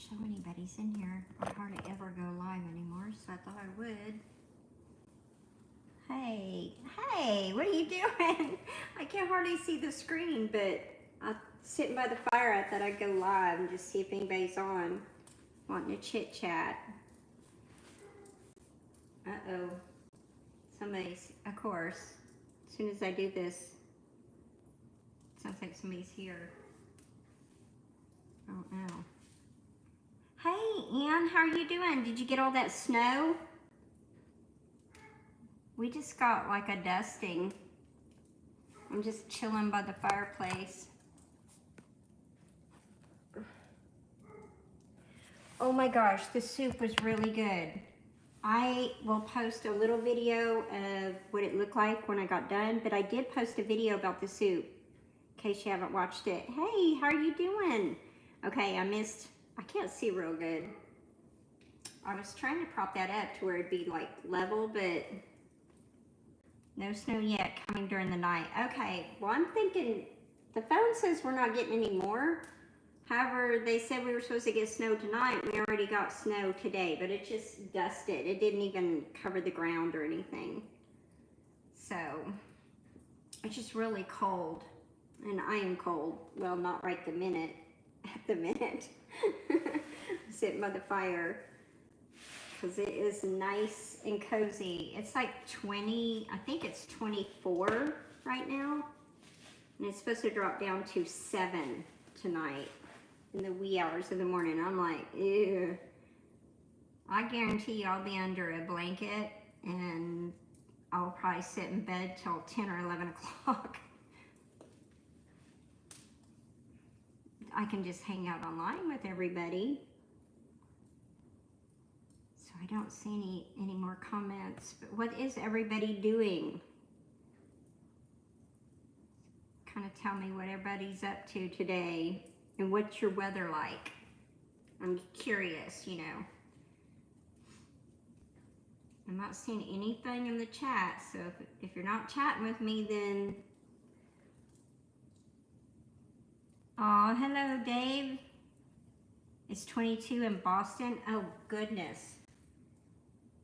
show anybody's in here. I hardly ever go live anymore, so I thought I would. Hey, what are you doing? I can hardly see the screen, but I'm sitting by the fire. I thought I'd go live and just see if anybody's on, wanting to chit chat. Uh-oh. Somebody's, of course, as soon as I do this, sounds like somebody's here. Oh no. Hey, Ann, how are you doing? Did you get all that snow? We just got like a dusting. I'm just chilling by the fireplace. Oh my gosh, the soup was really good. I will post a little video of what it looked like when I got done, but I did post a video about the soup in case you haven't watched it. Hey, how are you doing? Okay, I can't see real good. I was trying to prop that up to where it'd be like level, but no snow yet, coming during the night. Okay, well I'm thinking, the phone says we're not getting any more. However, they said we were supposed to get snow tonight. We already got snow today, but it just dusted. It didn't even cover the ground or anything. So, it's just really cold. And I am cold. Well, not right the minute. At the minute. I'm sitting by the fire. Because it is nice and cozy. It's like 20, I think it's 24 right now. And it's supposed to drop down to 7 tonight. In the wee hours of the morning. I'm like, ew. I guarantee you I'll be under a blanket and I'll probably sit in bed till 10 or 11 o'clock. I can just hang out online with everybody. So I don't see any more comments. But what is everybody doing? Kind of tell me what everybody's up to today. And what's your weather like? I'm curious, you know. I'm not seeing anything in the chat, so if you're not chatting with me, then... Oh, hello, Dave. It's 22 in Boston. Oh, goodness.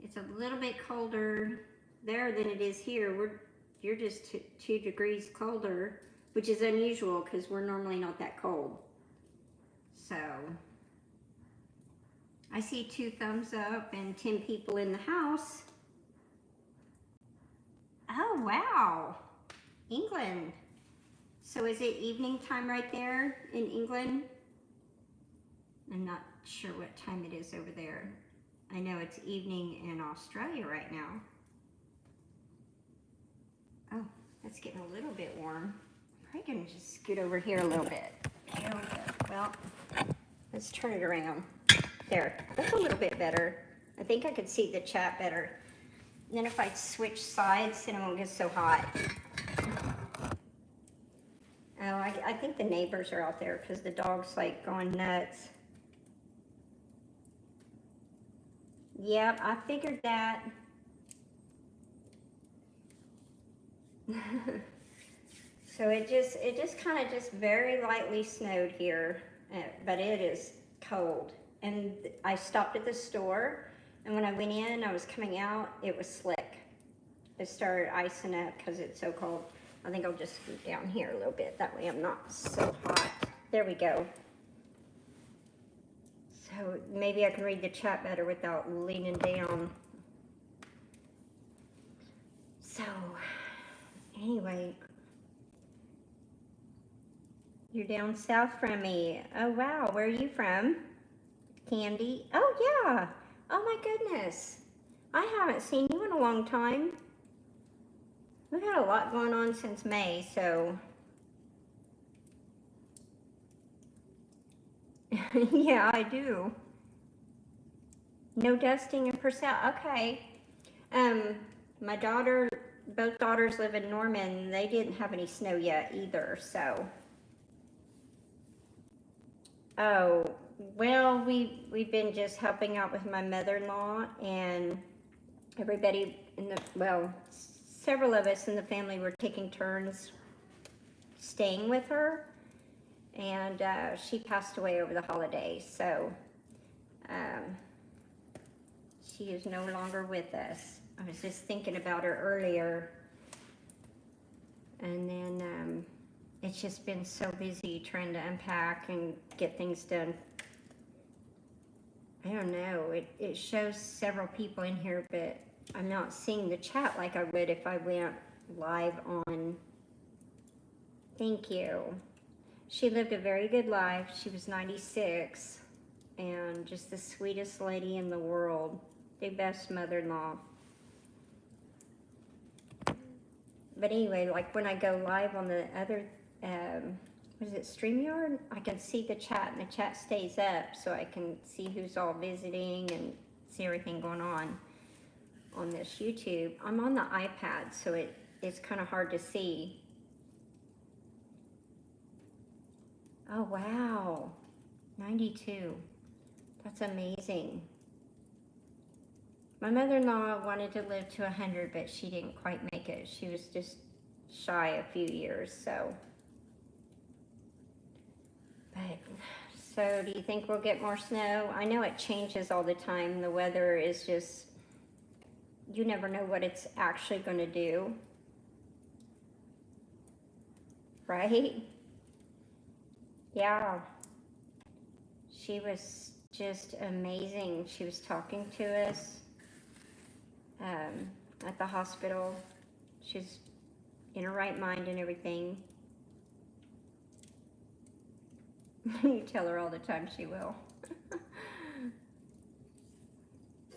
It's a little bit colder there than it is here. You're just 2 degrees colder, which is unusual because we're normally not that cold. So, I see 2 thumbs up and 10 people in the house. Oh, wow. England. So is it evening time right there in England? I'm not sure what time it is over there. I know it's evening in Australia right now. Oh, it's getting a little bit warm. I'm probably gonna just scoot over here a little bit. There we go. Well, let's turn it around. There, that's a little bit better. I think I could see the chat better. And then if I switch sides, then it won't get so hot. Oh, I think the neighbors are out there because the dog's like going nuts. Yep, I figured that. So it just kind of just very lightly snowed here, but it is cold. And I stopped at the store, and when I went in, I was coming out, it was slick. It started icing up because it's so cold. I think I'll just scoot down here a little bit, that way I'm not so hot. There we go. So maybe I can read the chat better without leaning down. So, anyway. You're down south from me. Oh, wow. Where are you from? Candy? Oh, yeah. Oh, my goodness. I haven't seen you in a long time. We've had a lot going on since May, so... Yeah, I do. No dusting in Purcell. Okay. My daughter, both daughters live in Norman. They didn't have any snow yet either, so... Oh, well, we've been just helping out with my mother-in-law, and everybody several of us in the family were taking turns staying with her, and she passed away over the holidays. So Um, she is no longer with us. I was just thinking about her earlier. And then it's just been so busy trying to unpack and get things done. I don't know. It shows several people in here, but I'm not seeing the chat like I would if I went live on. Thank you. She lived a very good life. She was 96 and just the sweetest lady in the world. The best mother-in-law. But anyway, like when I go live on the other, what is it, StreamYard? I can see the chat and the chat stays up so I can see who's all visiting and see everything going on this YouTube. I'm on the iPad, so it's kind of hard to see. Oh, wow. 92. That's amazing. My mother-in-law wanted to live to 100, but she didn't quite make it. She was just shy a few years, so. But, so do you think we'll get more snow? I know it changes all the time. The weather is just, you never know what it's actually going to do. Right? Yeah. She was just amazing. She was talking to us at the hospital. She's in her right mind and everything. You tell her all the time she will.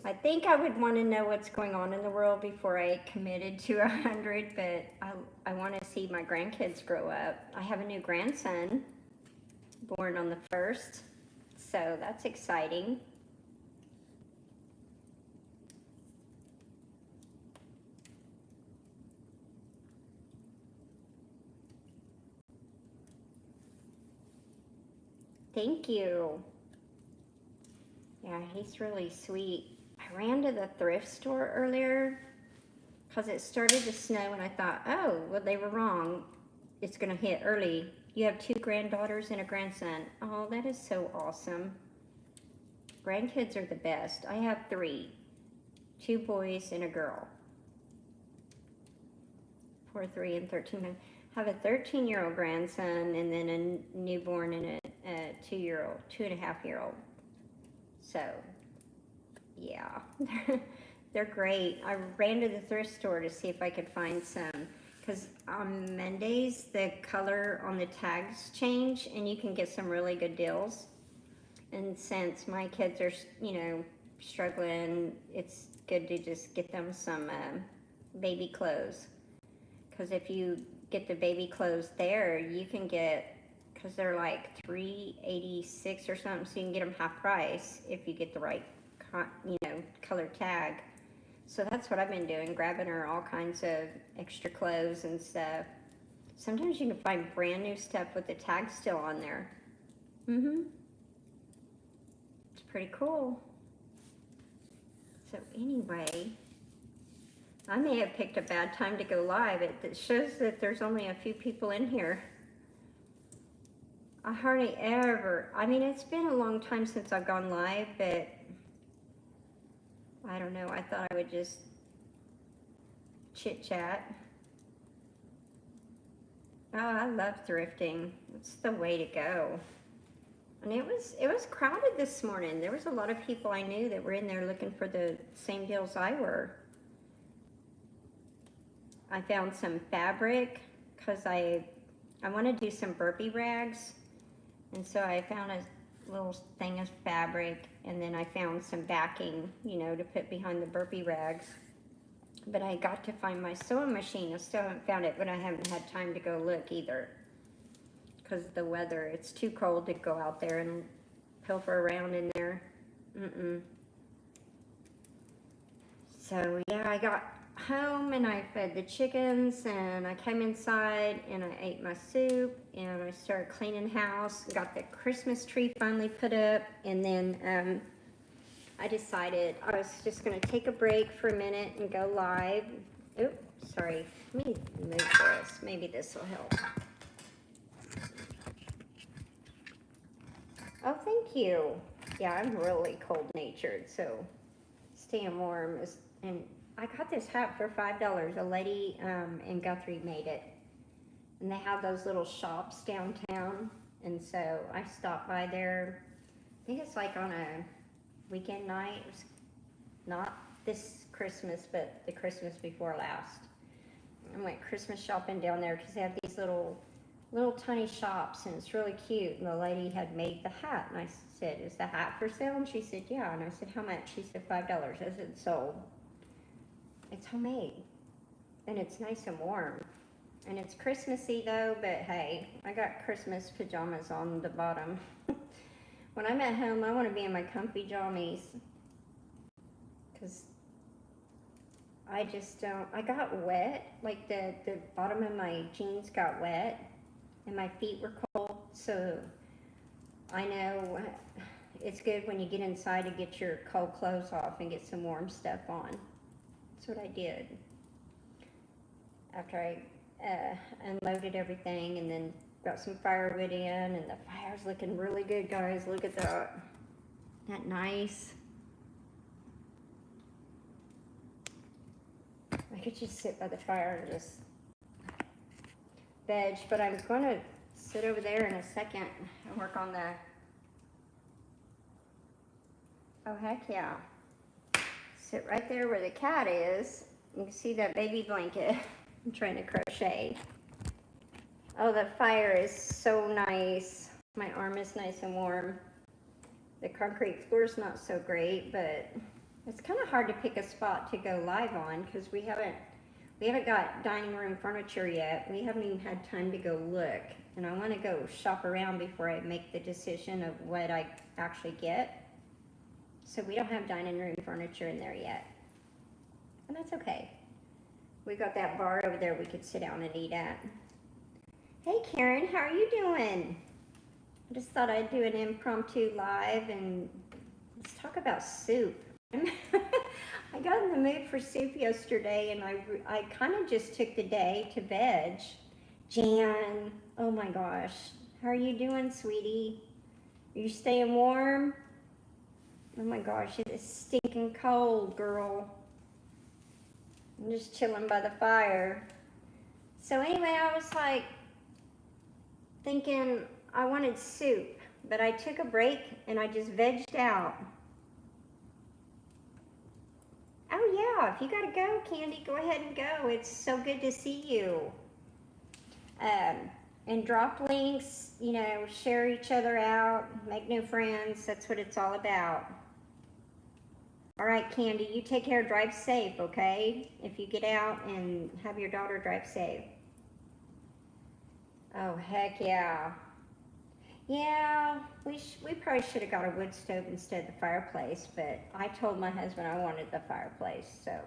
I think I would want to know what's going on in the world before I committed to 100, but I want to see my grandkids grow up. I have a new grandson born on the 1st, so that's exciting. Thank you. Yeah, he's really sweet. I ran to the thrift store earlier because it started to snow and I thought, oh, well, they were wrong. It's going to hit early. You have 2 granddaughters and a grandson. Oh, that is so awesome. Grandkids are the best. I have 3. 2 boys and a girl. 4, 3, and 13. I have a 13-year-old grandson and then a newborn and a 2-year-old, 2.5-year-old. So, yeah, they're great. I ran to the thrift store to see if I could find some, because on Mondays, the color on the tags change, and you can get some really good deals. And since my kids are, you know, struggling, it's good to just get them some baby clothes. Because if you get the baby clothes there, you can get, because they're like $3.86 or something, so you can get them half price if you get the right, you know, color tag. So that's what I've been doing, grabbing her all kinds of extra clothes and stuff. Sometimes you can find brand new stuff with the tag still on there. It's pretty cool. So anyway, I may have picked a bad time to go live. It shows that there's only a few people in here. I hardly ever, I mean, it's been a long time since I've gone live, but I don't know, I thought I would just chit chat. Oh, I love thrifting. It's the way to go. And it was crowded this morning. There was a lot of people I knew that were in there looking for the same deals I were. I found some fabric because I want to do some burpee rags. And so I found a little thing of fabric, and then I found some backing, you know, to put behind the burpee rags. But I got to find my sewing machine. I still haven't found it, but I haven't had time to go look either. Because of the weather, it's too cold to go out there and pilfer around in there. So yeah, I got home and I fed the chickens and I came inside and I ate my soup and I started cleaning house, got the Christmas tree finally put up, and then I decided I was just going to take a break for a minute and go live. Oops, sorry, let me move this, maybe this will help. Oh, thank you. Yeah, I'm really cold-natured, so staying warm is, and I got this hat for $5. A lady in Guthrie made it. And they have those little shops downtown. And so I stopped by there. I think it's like on a weekend night. It was not this Christmas, but the Christmas before last. I went Christmas shopping down there because they have these little tiny shops, and it's really cute. And the lady had made the hat, and I said, "Is the hat for sale?" And she said, "Yeah." And I said, "How much?" She said, $5. I said, "Sold." It's homemade, and it's nice and warm, and it's Christmassy though. But hey, I got Christmas pajamas on the bottom. When I'm at home, I want to be in my comfy jammies, because I just don't. I got wet, like the bottom of my jeans got wet, and my feet were cold. So I know it's good when you get inside to get your cold clothes off and get some warm stuff on. That's what I did after I unloaded everything, and then got some firewood in, and the fire's looking really good, guys. Look at that. Isn't that nice? I could just sit by the fire and just veg, but I'm going to sit over there in a second and work on the, oh heck yeah. Sit right there where the cat is. You can see that baby blanket. I'm trying to crochet. Oh, the fire is so nice. My arm is nice and warm. The concrete floor is not so great, but it's kind of hard to pick a spot to go live on because we haven't got dining room furniture yet. We haven't even had time to go look, and I want to go shop around before I make the decision of what I actually get. So we don't have dining room furniture in there yet, and that's okay. We got that bar over there we could sit down and eat at. Hey Karen, how are you doing? I just thought I'd do an impromptu live and let's talk about soup. I got in the mood for soup yesterday, and I kind of just took the day to veg. Jan, oh my gosh, how are you doing, sweetie? Are you staying warm? Oh my gosh, it is stinking cold, girl. I'm just chilling by the fire. So anyway, I was like thinking I wanted soup, but I took a break and I just vegged out. Oh yeah, if you gotta go, Candy, go ahead and go. It's so good to see you. And drop links, you know, share each other out, make new friends. That's what it's all about. All right, Candy, you take care, drive safe, okay? If you get out, and have your daughter drive safe. Oh, heck yeah. Yeah, we probably should have got a wood stove instead of the fireplace, but I told my husband I wanted the fireplace, so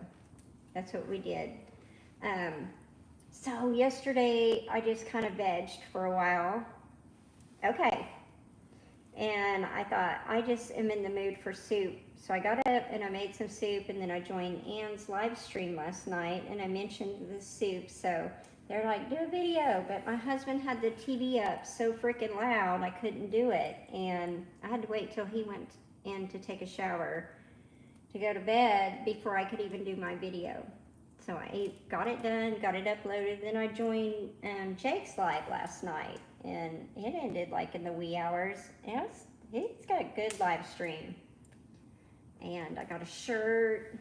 that's what we did. So yesterday I just kind of vegged for a while. Okay. And I thought, I just am in the mood for soup. So I got up and I made some soup, and then I joined Ann's live stream last night, and I mentioned the soup. So they're like, do a video, but my husband had the TV up so freaking loud I couldn't do it, and I had to wait till he went in to take a shower to go to bed before I could even do my video. So I got it done, got it uploaded, then I joined Jake's live last night, and it ended like in the wee hours. And he's got a good live stream, and I got a shirt.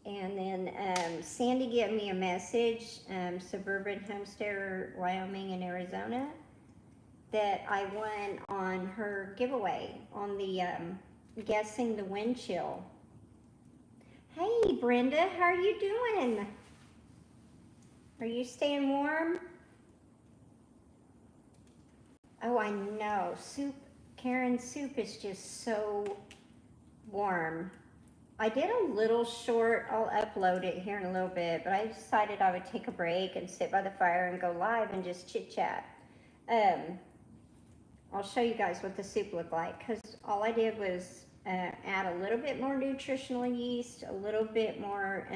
And then Sandy gave me a message, Suburban Homesteader, Wyoming and Arizona, that I won on her giveaway on the Guessing the Wind Chill. Hey Brenda, how are you doing? Are you staying warm? Oh, I know. Soup, Karen, soup is just so warm. I did a little short, I'll upload it here in a little bit, but I decided I would take a break and sit by the fire and go live and just chit chat. I'll show you guys what the soup looked like, because all I did was add a little bit more nutritional yeast, a little bit more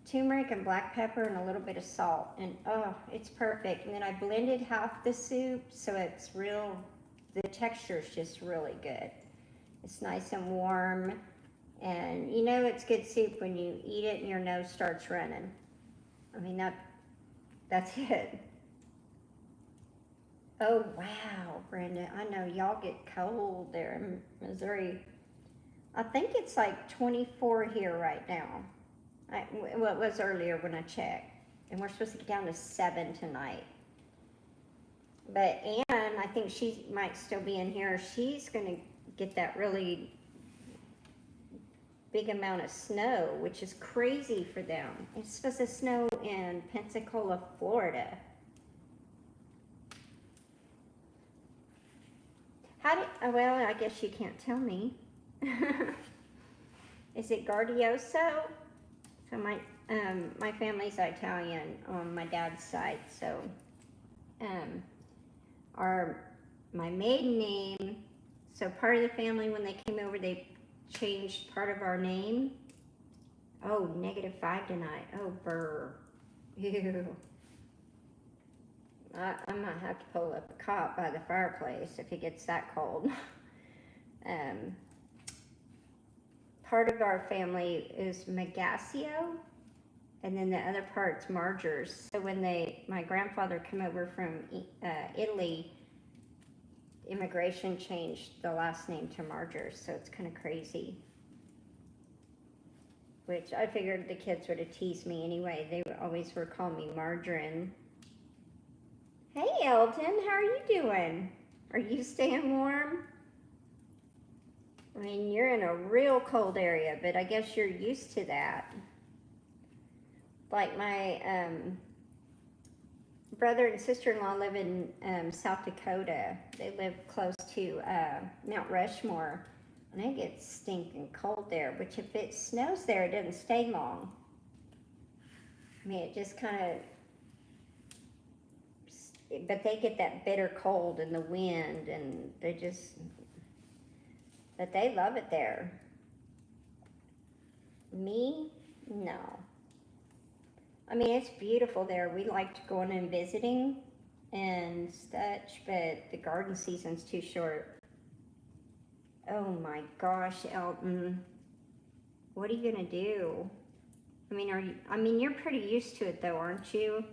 turmeric and black pepper, and a little bit of salt, and oh, it's perfect. And then I blended half the soup so it's real the texture is just really good. It's nice and warm, and you know it's good soup when you eat it and your nose starts running. I mean, that's it. Oh, wow, Brenda, I know y'all get cold there in Missouri. I think it's like 24 here right now. Well, it was earlier when I checked. And we're supposed to get down to 7 tonight. But Ann, I think she might still be in here. She's going to get that really big amount of snow, which is crazy for them. It's supposed to snow in Pensacola, Florida. Well, I guess you can't tell me. Is it Gardioso? So my family's Italian on my dad's side, so my maiden name, so part of the family, when they came over, they changed part of our name. Oh, -5 tonight. Oh, brr. Ew. I might have to pull up a cot by the fireplace if it gets that cold. Part of our family is Magasio, and then the other part's Margers. So when my grandfather came over from Italy, immigration changed the last name to Margers, so it's kind of crazy. Which I figured the kids would have teased me anyway. They always were calling me Margarine. Hey Elton, how are you doing? Are you staying warm? I mean, you're in a real cold area, but I guess you're used to that. Like my brother and sister-in-law live in South Dakota. They live close to Mount Rushmore, and it gets stinking cold there, which if it snows there, it doesn't stay long. I mean, it just kind of, but they get that bitter cold and the wind, and but they love it there. Me? No. I mean, it's beautiful there. We liked going and visiting and such, but the garden season's too short. Oh my gosh, Elton. What are you gonna do? I mean, you're pretty used to it though, aren't you?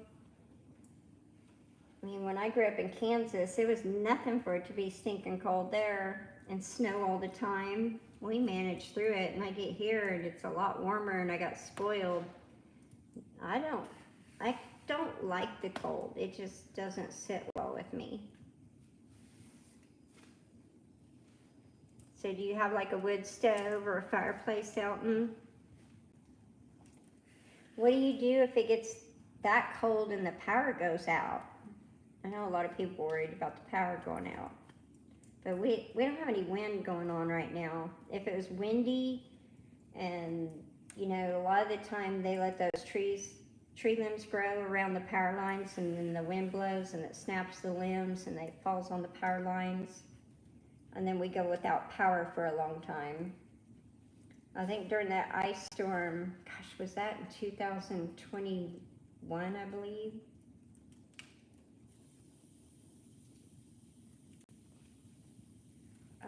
I mean, when I grew up in Kansas, it was nothing for it to be stinking cold there and snow all the time. We managed through it, and I get here and it's a lot warmer, and I got spoiled. I don't like the cold. It just doesn't sit well with me. So do you have like a wood stove or a fireplace, Elton? What do you do if it gets that cold and the power goes out? I know a lot of people are worried about the power going out. But we don't have any wind going on right now. If it was windy, and you know, a lot of the time they let those tree limbs grow around the power lines, and then the wind blows and it snaps the limbs and it falls on the power lines. And then we go without power for a long time. I think during that ice storm, gosh, was that in 2021, I believe?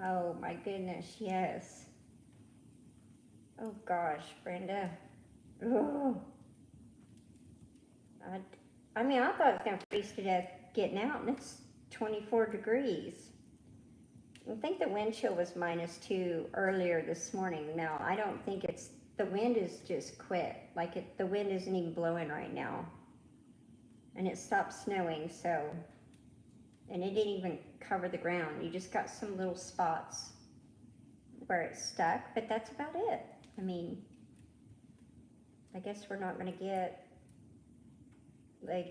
Oh my goodness, yes. Oh gosh, Brenda. Oh. I mean, I thought it was going to freeze to death getting out, and it's 24 degrees. I think the wind chill was -2 earlier this morning. Now, I don't think the wind is just quit. Like, the wind isn't even blowing right now. And it stopped snowing, so, and it didn't even cover the ground. You just got some little spots where it's stuck, but that's about it. I mean, I guess we're not going to get I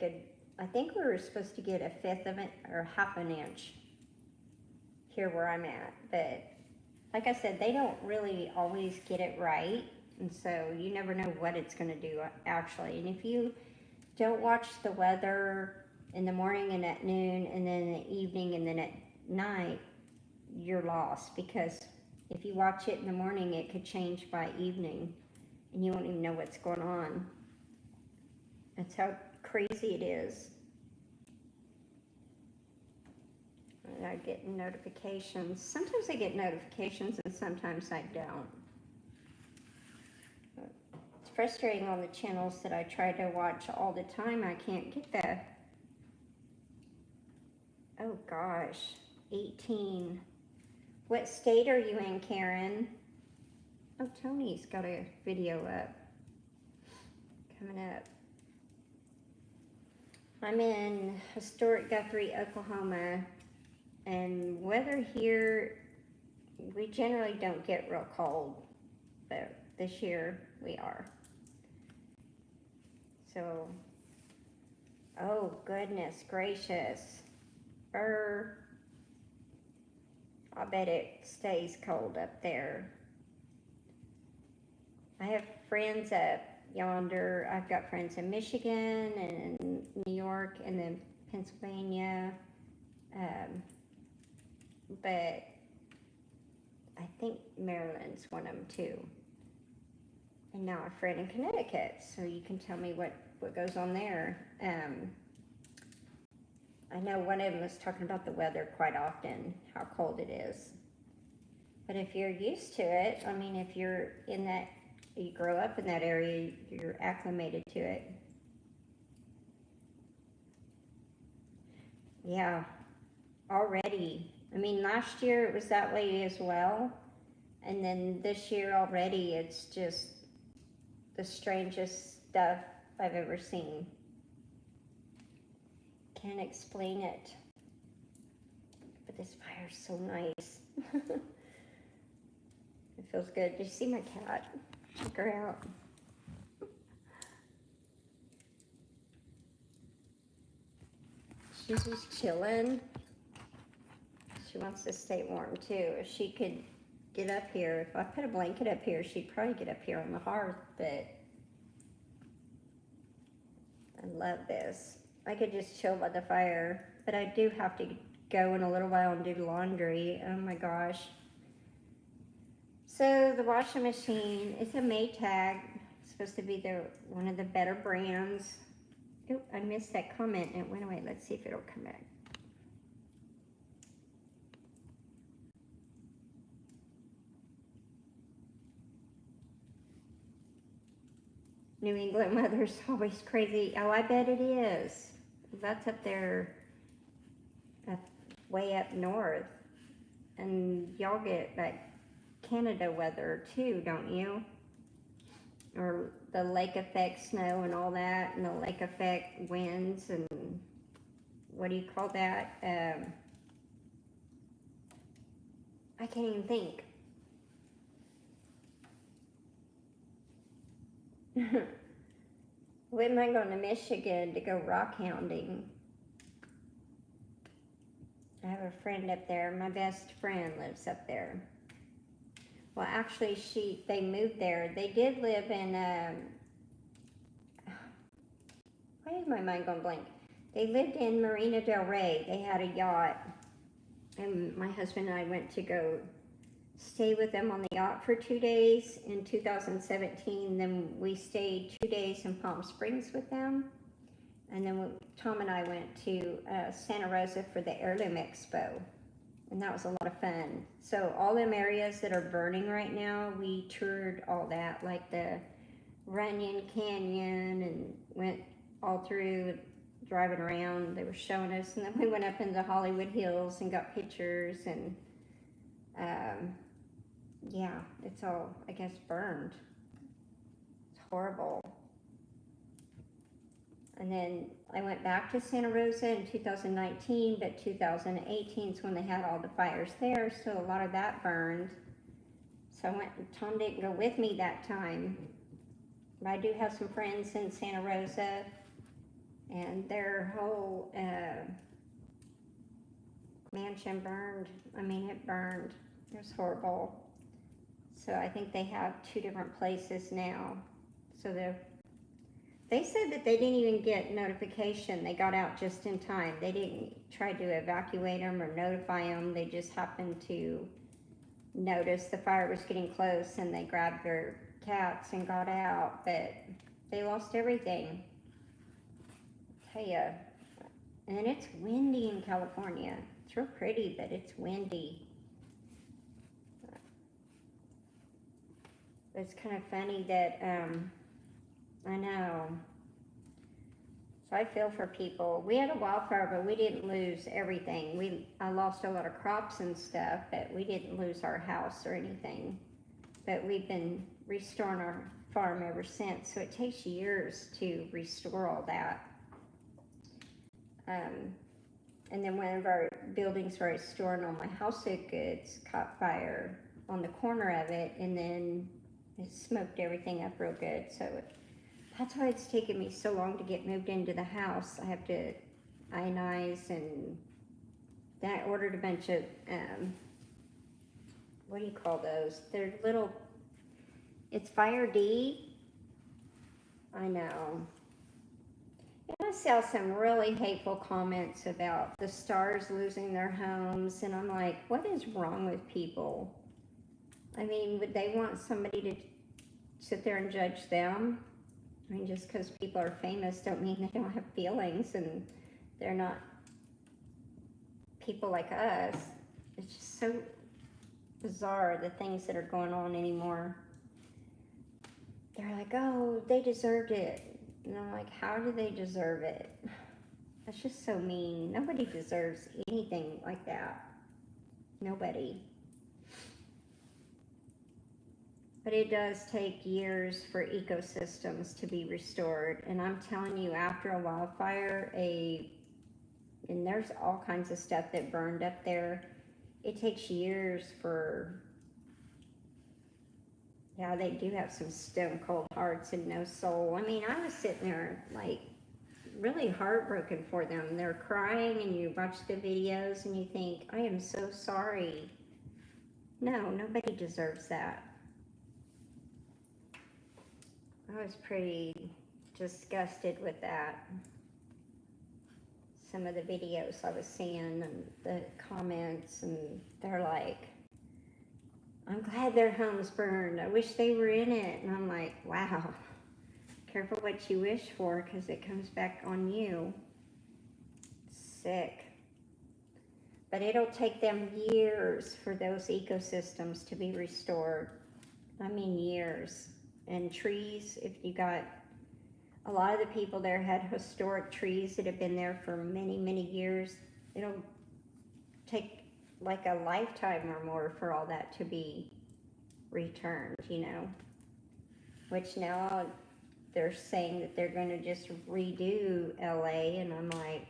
think we were supposed to get 1/5 of it or 1/2 an inch here where I'm at, but like I said, they don't really always get it right, and so you never know what it's going to do actually. And if you don't watch the weather in the morning and at noon, and then in the evening and then at night, you're lost, because if you watch it in the morning, it could change by evening and you won't even know what's going on. That's how crazy it is. And I get notifications. Sometimes I get notifications and sometimes I don't. It's frustrating on the channels that I try to watch all the time. I can't get the... Oh gosh, 18. What state are you in, Karen? Oh, Tony's got a video up. Coming up. I'm in historic Guthrie, Oklahoma, and weather here, we generally don't get real cold, but this year we are. So, oh goodness gracious. I bet it stays cold up there. I have friends up yonder. I've got friends in Michigan and in New York and then Pennsylvania. But I think Maryland's one of them too. And now a friend in Connecticut, so you can tell me what goes on there. I know one of them was talking about the weather quite often, how cold it is. But if you're used to it, I mean, if you're in that, you grow up in that area, you're acclimated to it. Yeah, already. I mean, last year it was that way as well. And then this year already, it's just the strangest stuff I've ever seen. Can't explain it. But this fire's so nice. It feels good. Did you see my cat? Check her out. She's just chilling. She wants to stay warm too. If she could get up here, if I put a blanket up here, she'd probably get up here on the hearth, but I love this. I could just chill by the fire, but I do have to go in a little while and do laundry. Oh my gosh. So the washing machine, it's a Maytag. It's supposed to be one of the better brands. Oh, I missed that comment and it went away. Let's see if it'll come back. New England weather's always crazy. Oh, I bet it is. That's up there, way up north. And y'all get like Canada weather too, don't you? Or the lake effect snow and all that, and the lake effect winds, and what do you call that? I can't even think. We might go to Michigan to go rock hounding. I have a friend up there. My best friend lives up there. Well, actually, they moved there. They did live in, why is my mind going blank? They lived in Marina del Rey. They had a yacht. And my husband and I went to go stay with them on the yacht for 2 days in 2017. Then we stayed 2 days in Palm Springs with them. And then Tom and I went to Santa Rosa for the Heirloom Expo. And that was a lot of fun. So all them areas that are burning right now, we toured all that, like the Runyon Canyon, and went all through, driving around. They were showing us, and then we went up into Hollywood Hills and got pictures, and yeah, it's all, I guess, burned. It's horrible. And then I went back to Santa Rosa in 2019, but 2018 is when they had all the fires there, so a lot of that burned. So I went, Tom didn't go with me that time. But I do have some friends in Santa Rosa, and their whole mansion burned. I mean, it burned. It was horrible. So I think they have 2 different places now. So they said that they didn't even get notification. They got out just in time. They didn't try to evacuate them or notify them. They just happened to notice the fire was getting close, and they grabbed their cats and got out. But they lost everything. I tell you. And it's windy in California. It's It's real pretty, but it's windy. It's kind of funny that, I know. So I feel for people. We had a wildfire, but we didn't lose everything. I lost a lot of crops and stuff, but we didn't lose our house or anything. But we've been restoring our farm ever since, so it takes years to restore all that. And then one of our buildings where I was storing all my household goods caught fire on the corner of it, and then it smoked everything up real good. So that's why it's taken me so long to get moved into the house. I have to ionize, and then I ordered a bunch of, what do you call those? They're little, it's Fire D. I know. And I saw some really hateful comments about the stars losing their homes, and I'm like, what is wrong with people? I mean, would they want somebody to sit there and judge them? I mean, just because people are famous don't mean they don't have feelings, and they're not people like us. It's just so bizarre, the things that are going on anymore. They're like, oh, they deserved it. And I'm like, how do they deserve it? That's just so mean. Nobody deserves anything like that. Nobody. But it does take years for ecosystems to be restored. And I'm telling you, after a wildfire, and there's all kinds of stuff that burned up there, it takes years for, yeah, they do have some stone cold hearts and no soul. I mean, I was sitting there like really heartbroken for them. They're crying, and you watch the videos and you think, I am so sorry. No, nobody deserves that. I was pretty disgusted with that. Some of the videos I was seeing and the comments, and they're like, I'm glad their home's burned. I wish they were in it. And I'm like, wow, careful what you wish for, because it comes back on you. Sick. But it'll take them years for those ecosystems to be restored. I mean, years. And trees, if you got, a lot of the people there had historic trees that have been there for many, many years. It'll take like a lifetime or more for all that to be returned, you know. Which now they're saying that they're going to just redo LA, and I'm like,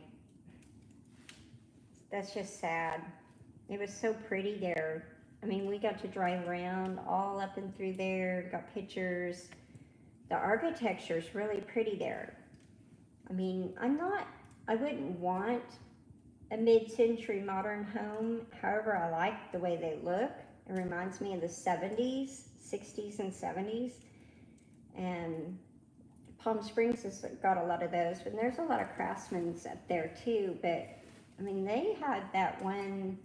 that's just sad. It was so pretty there. I mean, we got to drive around all up and through there, got pictures. The architecture's really pretty there. I mean, I wouldn't want a mid-century modern home. However, I like the way they look. It reminds me of the 70s, 60s and 70s. And Palm Springs has got a lot of those, but there's a lot of craftsmen up there too. But I mean, they had that one,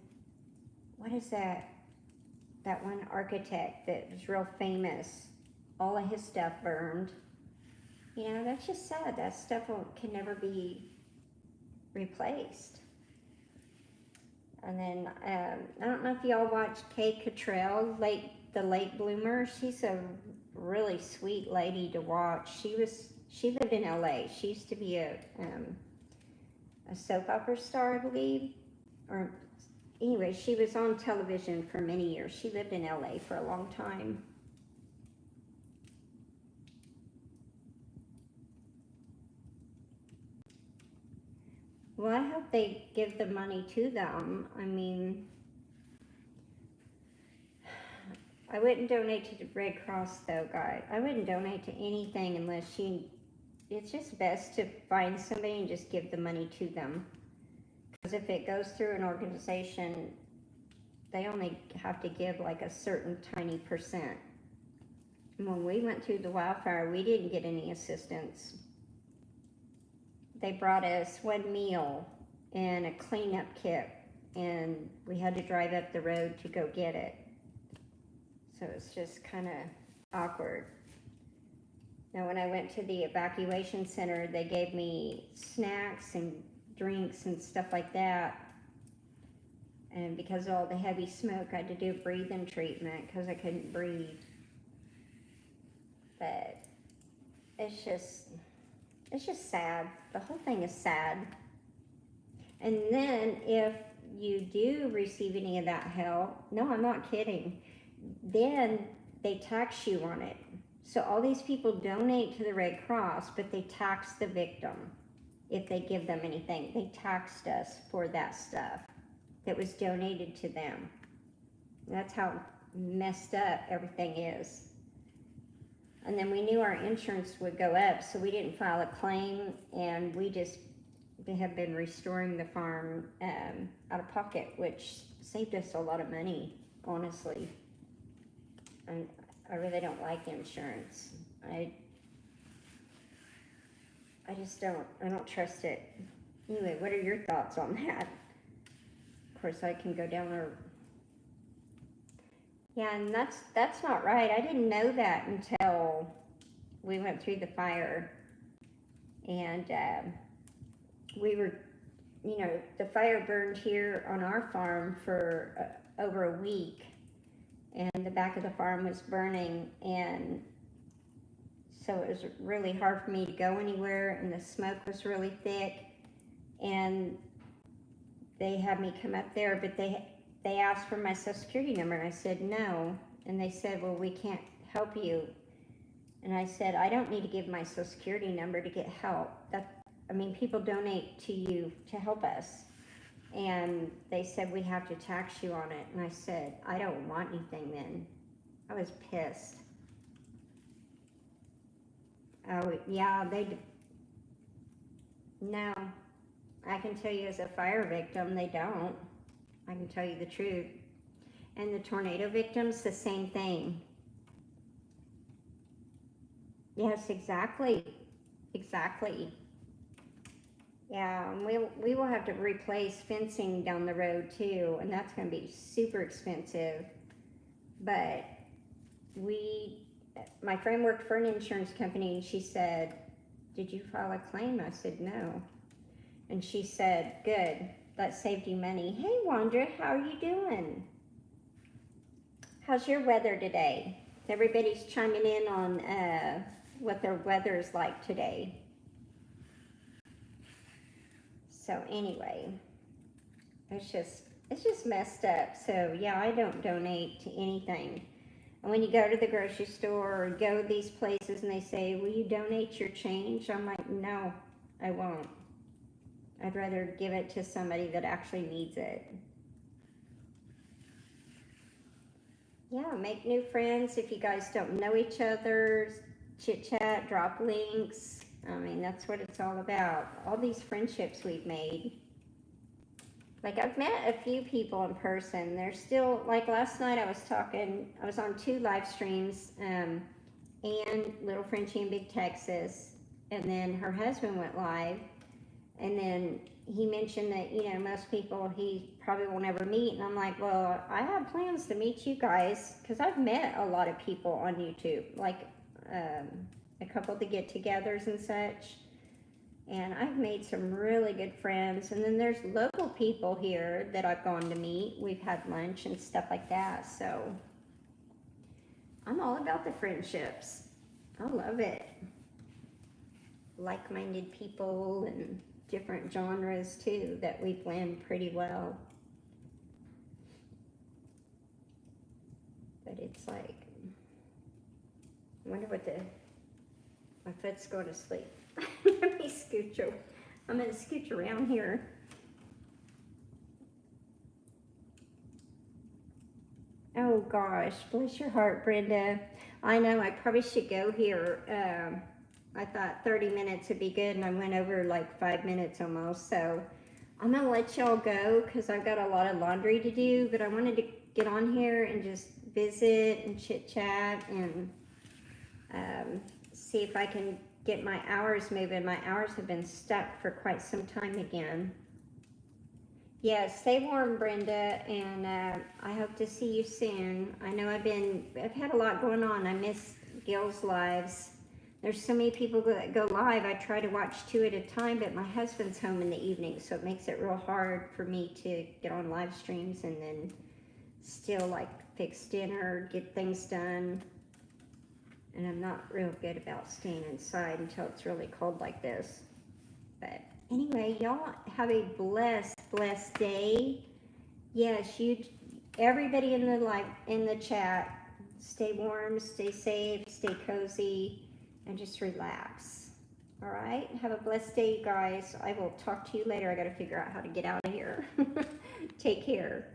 what is that? That one architect that was real famous. All of his stuff burned. You know, that's just sad. That stuff can never be replaced. And then, I don't know if y'all watch Kay Cottrell, the late bloomer. She's a really sweet lady to watch. She lived in LA. She used to be a soap opera star, I believe. Or anyway, she was on television for many years. She lived in LA for a long time. Well, I hope they give the money to them. I mean, I wouldn't donate to the Red Cross though, guys. I wouldn't donate to anything unless it's just best to find somebody and just give the money to them. Because if it goes through an organization, they only have to give like a certain tiny percent. When we went through the wildfire, we didn't get any assistance. They brought us one meal and a cleanup kit, and we had to drive up the road to go get it. So it's just kind of awkward. Now, when I went to the evacuation center, they gave me snacks and drinks and stuff like that. And because of all the heavy smoke, I had to do a breathing treatment because I couldn't breathe. But it's just sad. The whole thing is sad. And then if you do receive any of that help, no, I'm not kidding, then they tax you on it. So all these people donate to the Red Cross, but they tax the victim if they give them anything. They taxed us for that stuff that was donated to them. That's how messed up everything is. And then we knew our insurance would go up, so we didn't file a claim, and they have been restoring the farm out of pocket, which saved us a lot of money, honestly. And I really don't like insurance. I don't trust it. Anyway, what are your thoughts on that? Of course, I can go down there. Yeah, and that's not right. I didn't know that until we went through the fire. And we were, the fire burned here on our farm for over a week. And the back of the farm was burning. And so it was really hard for me to go anywhere. And the smoke was really thick. And they had me come up there, but they asked for my Social Security number, and I said no. And they said, well, we can't help you. And I said, I don't need to give my Social Security number to get help. People donate to you to help us. And they said, we have to tax you on it. And I said, I don't want anything then. I was pissed. Oh, yeah, no, I can tell you as a fire victim, they don't. I can tell you the truth. And the tornado victims, the same thing. Yes, exactly. Yeah, and we will have to replace fencing down the road too, and that's going to be super expensive. But my friend worked for an insurance company, and she said, did you file a claim? I said, no. And she said, good, that saved you money. Hey, Wanda, how are you doing? How's your weather today? Everybody's chiming in on what their weather's like today. So anyway, it's just messed up. So yeah, I don't donate to anything. And when you go to the grocery store or go to these places and they say, will you donate your change? I'm like, no, I won't. I'd rather give it to somebody that actually needs it. Yeah, make new friends if you guys don't know each other. Chit chat, drop links. That's what it's all about. All these friendships we've made. Like, I've met a few people in person. They're still, like last night I was on 2 live streams, and Little Frenchie in Big Texas, and then her husband went live, and then he mentioned that, most people he probably won't ever meet, and I'm like, well, I have plans to meet you guys, because I've met a lot of people on YouTube, like a couple of the get-togethers and such, and I've made some really good friends. And then there's local people here that I've gone to meet. We've had lunch and stuff like that. So I'm all about the friendships. I love it. Like-minded people and different genres too that we blend pretty well. But it's like, I wonder what my foot's going to sleep. Let me scooch over. I'm going to scooch around here. Oh gosh, bless your heart, Brenda. I know, I probably should go here. I thought 30 minutes would be good, and I went over like 5 minutes almost. So I'm going to let y'all go because I've got a lot of laundry to do, but I wanted to get on here and just visit and chit chat and see if I can get my hours moving. My hours have been stuck for quite some time again. Yeah, stay warm, Brenda, and I hope to see you soon. I know I've had a lot going on. I missed Gil's lives, There's so many people that go live. I try to watch 2 at a time, but my husband's home in the evening, so it makes it real hard for me to get on live streams and then still like fix dinner, get things done. And I'm not real good about staying inside until it's really cold like this. But anyway, y'all have a blessed day. Yes, everybody in the chat, stay warm, stay safe, stay cozy, and just relax. All right, have a blessed day, you guys. I will talk to you later. I got to figure out how to get out of here. Take care.